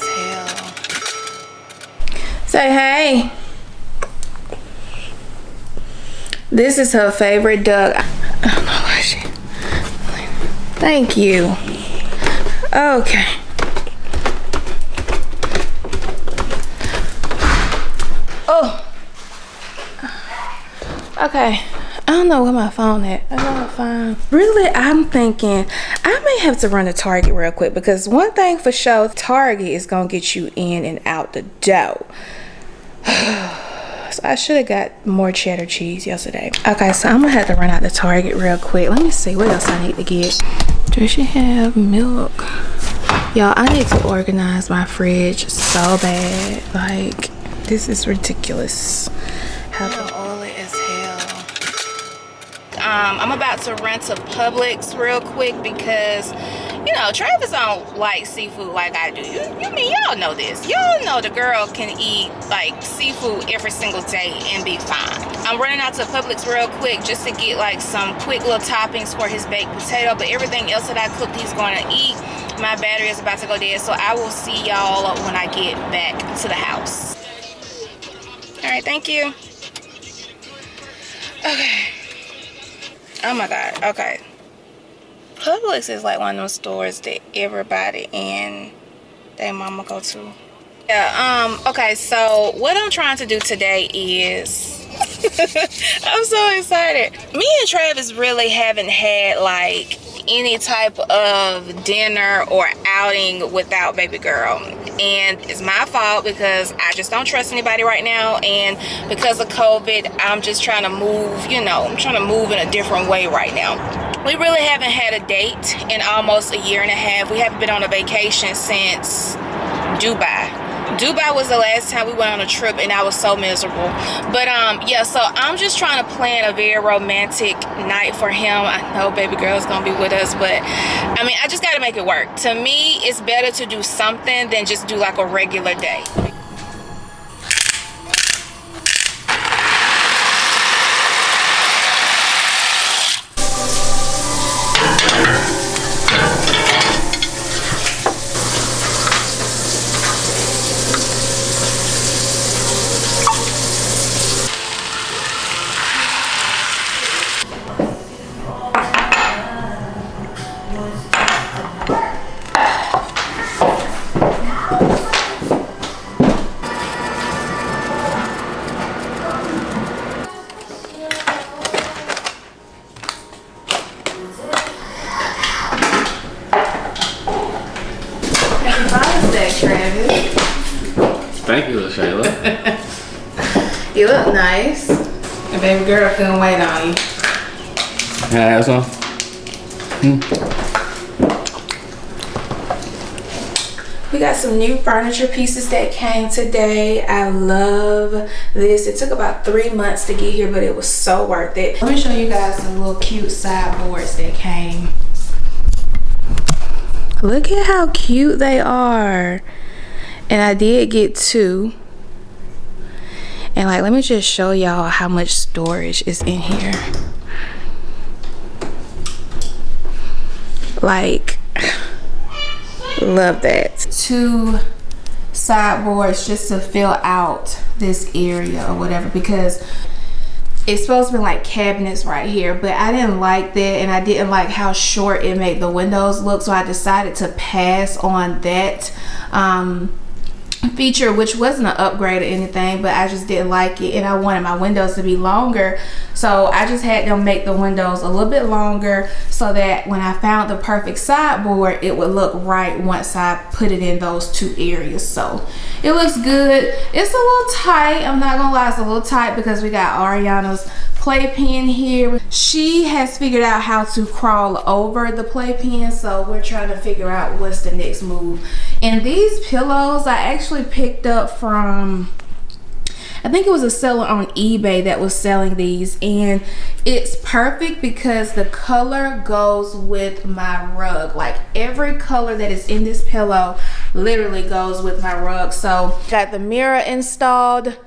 as hell. Say hey. This is her favorite duck. I don't know where she. Thank you. Okay. Oh. Okay. I don't know where my phone at. I gotta find. Really, I'm thinking I may have to run to Target real quick, because one thing for sure, Target is gonna get you in and out the dough. So I should have got more cheddar cheese yesterday. Okay, so I'm gonna have to run out to Target real quick. Let me see what else I need to get. Does she have milk? Y'all, I need to organize my fridge so bad. Like, this is ridiculous. How oily as hell. I'm about to run to Publix real quick because, you know, Travis don't like seafood like I do. You mean, y'all know this. Y'all know the girl can eat like seafood every single day and be fine. I'm running out to Publix real quick just to get like some quick little toppings for his baked potato, but everything else that I cooked he's going to eat. My battery is about to go dead, so I will see y'all when I get back to the house. All right, thank you. Okay. Oh my God. Okay. Publix is like one of those stores that everybody and their mama go to. Yeah. Okay. So what I'm trying to do today is, I'm so excited. Me and Travis really haven't had like any type of dinner or outing without baby girl, and it's my fault because I just don't trust anybody right now, and because of COVID I'm just trying to move, you know, I'm trying to move in a different way right now. We really haven't had a date in almost a year and a half. We haven't been on a vacation since Dubai. Dubai was the last time we went on a trip, and I was so miserable. But yeah, so I'm just trying to plan a very romantic night for him. I know baby girl's gonna be with us, but I mean, I just gotta make it work. To me, it's better to do something than just do like a regular day. Thank you, Shayla. You look nice. And baby girl couldn't wait on you. Can I have some? We got some new furniture pieces that came today. I love this. It took about 3 months to get here, but it was so worth it. Let me show you guys some little cute sideboards that came. Look at how cute they are. And I did get 2. And like, let me just show y'all how much storage is in here. Like, love that. 2 sideboards just to fill out this area or whatever, because it's supposed to be like cabinets right here, but I didn't like that, and I didn't like how short it made the windows look, so I decided to pass on that feature, which wasn't an upgrade or anything, but I just didn't like it, and I wanted my windows to be longer, so I just had them make the windows a little bit longer so that when I found the perfect sideboard, it would look right once I put it in those 2 areas. So it looks good. It's a little tight, I'm not gonna lie, it's a little tight because we got Ariana's playpen here. She has figured out how to crawl over the playpen, so we're trying to figure out what's the next move. And these pillows I actually picked up from, I think it was a seller on eBay that was selling these, and it's perfect because the color goes with my rug. Like, every color that is in this pillow literally goes with my rug. So got the mirror installed.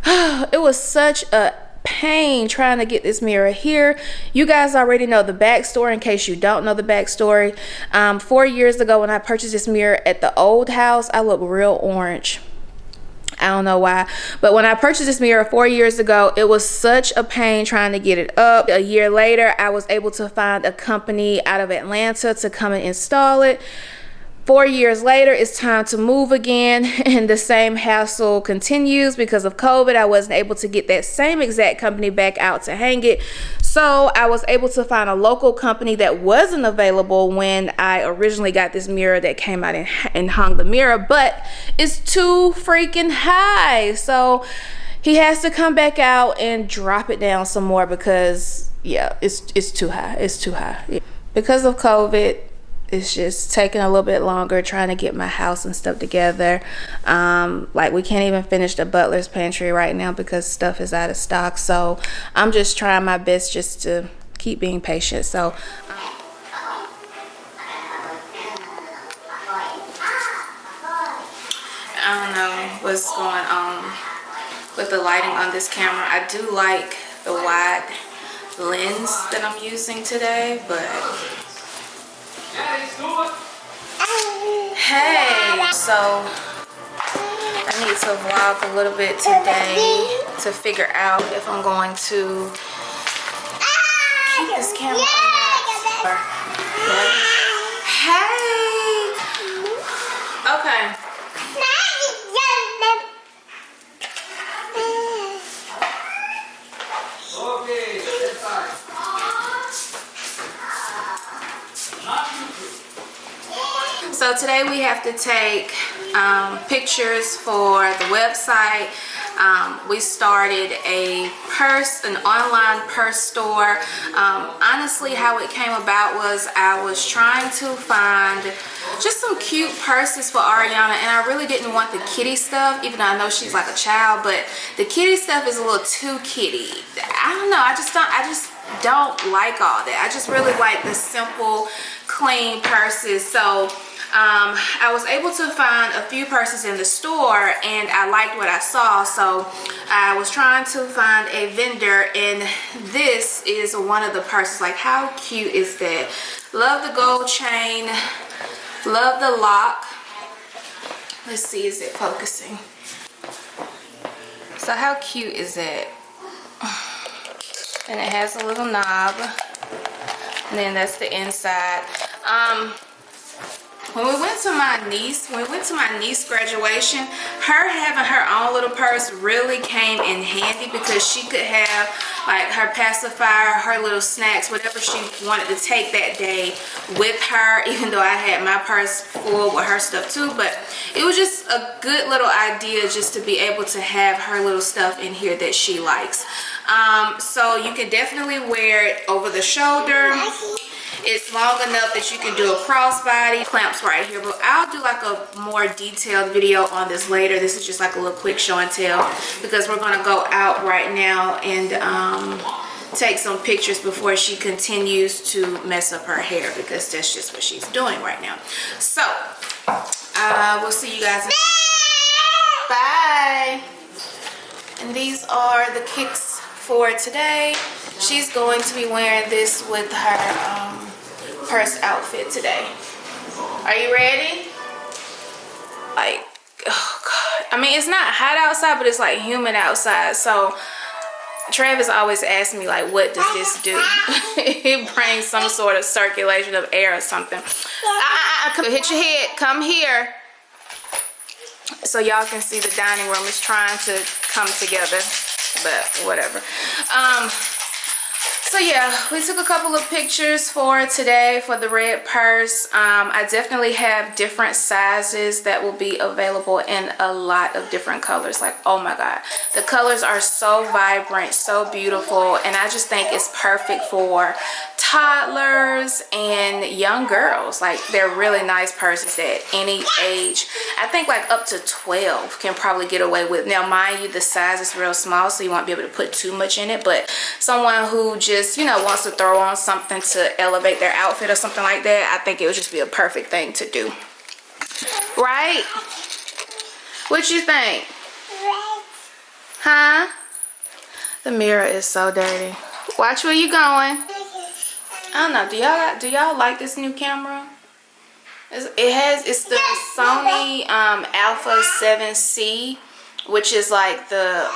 It was such a pain trying to get this mirror here. You guys already know the backstory in case you don't know the backstory. 4 years ago when I purchased this mirror at the old house, I look real orange. I don't know why, but when I purchased this mirror 4 years ago, it was such a pain trying to get it up. A year later, I was able to find a company out of Atlanta to come and install it. 4 years later, it's time to move again, and the same hassle continues because of COVID. I wasn't able to get that same exact company back out to hang it. So I was able to find a local company that wasn't available when I originally got this mirror that came out and hung the mirror, but it's too freaking high. So he has to come back out and drop it down some more because, yeah, it's too high. It's too high. Yeah. Because of COVID, it's just taking a little bit longer trying to get my house and stuff together. Like we can't even finish the butler's pantry right now because stuff is out of stock. So I'm just trying my best just to keep being patient. So I don't know what's going on with the lighting on this camera. I do like the wide lens that I'm using today, but hey, so I need to vlog a little bit today to figure out if I'm going to keep this camera on. Hey, okay. So today we have to take pictures for the website. We started an online purse store. Honestly, how it came about was I was trying to find just some cute purses for Ariana, and I really didn't want the kitty stuff, even though I know she's like a child, but the kitty stuff is a little too kitty. I don't know, I just don't like all that. I just really like the simple, clean purses. So I was able to find a few purses in the store and I liked what I saw, so I was trying to find a vendor, and this is one of the purses. Like, how cute is that? Love the gold chain, love the lock. Let's see, is it focusing? So how cute is it? And it has a little knob, and then that's the inside. When we went to my niece graduation, her having her own little purse really came in handy because she could have like her pacifier, her little snacks, whatever she wanted to take that day with her, even though I had my purse full with her stuff too. But it was just a good little idea just to be able to have her little stuff in here that she likes. So you can definitely wear it over the shoulder. It's long enough that you can do a crossbody. Clamps right here, but I'll do like a more detailed video on this later. This is just like a little quick show and tell because we're gonna go out right now and take some pictures before she continues to mess up her hair, because that's just what she's doing right now. So we'll see you guys. Bye. And these are the kicks for today. She's going to be wearing this with her purse outfit today. Are you ready? Like, oh God. I mean, it's not hot outside, but it's like humid outside. So Travis always asks me, like, what does this do? It brings some sort of circulation of air or something. Come hit your head. Come here. So y'all can see the dining room is trying to come together, but whatever. So yeah, we took a couple of pictures for today for the red purse. I definitely have different sizes that will be available in a lot of different colors. Like, oh my God, the colors are so vibrant, so beautiful, and I just think it's perfect for toddlers and young girls. Like, they're really nice purses at any age. I think like up to 12 can probably get away with. Now mind you, the size is real small, so you won't be able to put too much in it, but someone who just, you know, wants to throw on something to elevate their outfit or something like that, I think it would just be a perfect thing to do. Right? What you think? Huh? The mirror is so dirty. Watch where you going. I don't know. Do y'all like this new camera? It's the Sony Alpha 7C, which is like the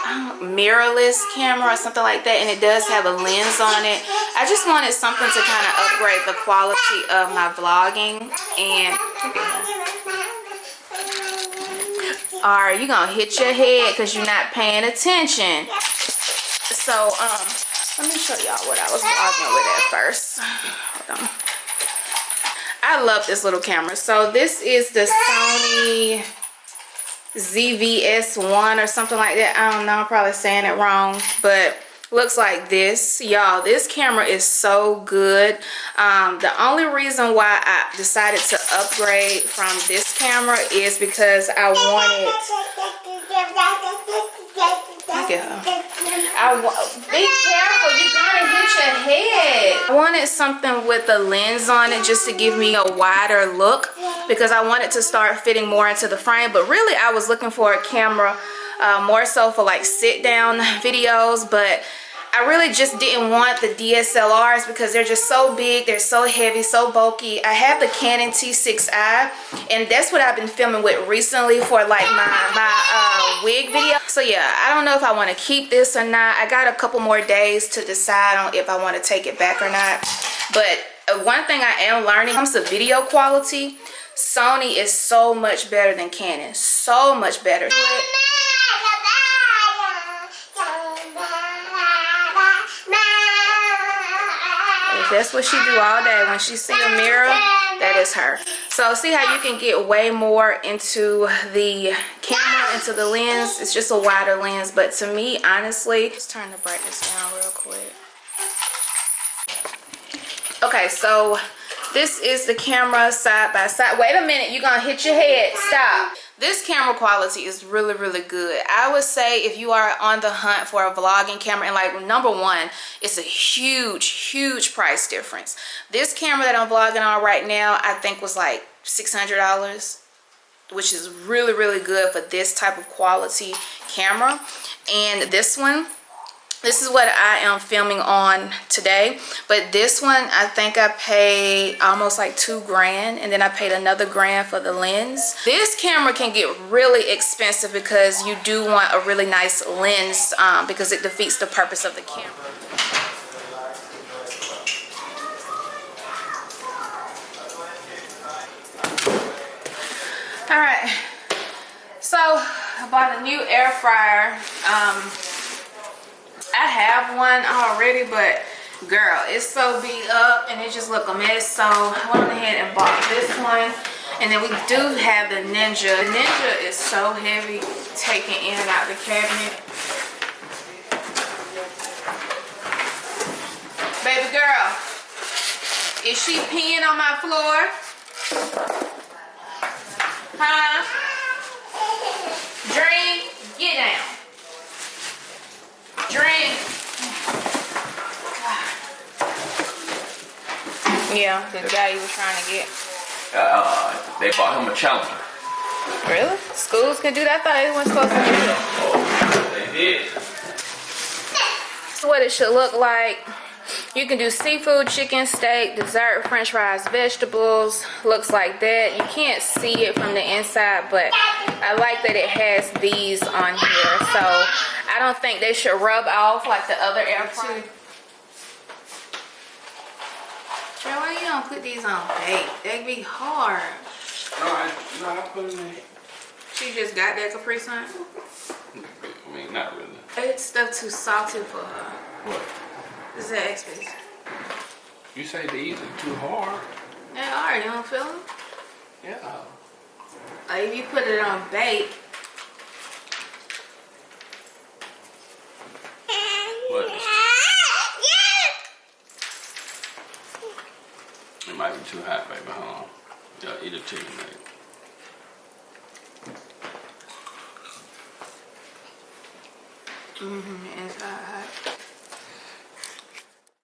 mirrorless camera or something like that, and it does have a lens on it. I just wanted something to kind of upgrade the quality of my vlogging. And alright, you're gonna hit your head because you're not paying attention. So let me show y'all what I was vlogging with at first. Hold on. I love this little camera. So this is the Sony ZVS1 or something like that. I don't know, I'm probably saying it wrong, but looks like this. Y'all, this camera is so good. The only reason why I decided to upgrade from this camera is because I wanted... Look at her. Be careful, you're gonna hit your head. I wanted something with a lens on it just to give me a wider look, because I wanted to start fitting more into the frame. But really I was looking for a camera more so for like sit down videos, but I really just didn't want the DSLRs because they're just so big, they're so heavy, so bulky. I have the Canon T6i, and that's what I've been filming with recently for like my wig video. So yeah, I don't know if I want to keep this or not. I got a couple more days to decide on if I want to take it back or not. But one thing I am learning when it comes to video quality, Sony is so much better than Canon. So much better. That's what she do all day. When she see a mirror, that is her. So see how you can get way more into the camera, into the lens. It's just a wider lens. But to me, honestly, let's turn the brightness down real quick. Okay, so this is the camera side by side. Wait a minute, you're gonna hit your head. Stop. This camera quality is really, really good. I would say if you are on the hunt for a vlogging camera, and like number one, it's a huge price difference. This camera that I'm vlogging on right now, I think was like $600, which is really, really good for this type of quality camera. And this one, this is what I am filming on today. But this one, I think I paid almost like $2 grand, and then I paid another grand for the lens. This camera can get really expensive because you do want a really nice lens because it defeats the purpose of the camera. All right, so I bought a new air fryer. I have one already, but girl, it's so beat up and it just look a mess. So I went ahead and bought this one. And then we do have the Ninja. The Ninja is so heavy taking in and out the cabinet. Baby girl, is she peeing on my floor? Huh? Dream, get down. Dream. Yeah, the guy you were trying to get. They bought him a challenger. Really? Schools can do that? I thought they weren't supposed to do that. Oh, they did. This is what it should look like. You can do seafood, chicken, steak, dessert, french fries, vegetables. Looks like that. You can't see it from the inside, but I like that it has these on here. So I don't think they should rub off like the other air fryer. Trey, why you don't put these on bake? They'd be hard. Alright, no, I put them in. She just got that Capri Sun? I mean, not really. It's stuff too salty for her. What? Is that expensive? You say these are too hard. They are. You don't feel them? Yeah. Like if you put it on bake. What? It might be too hot, baby. Hold on. Yeah, eat it too, mate. Inside.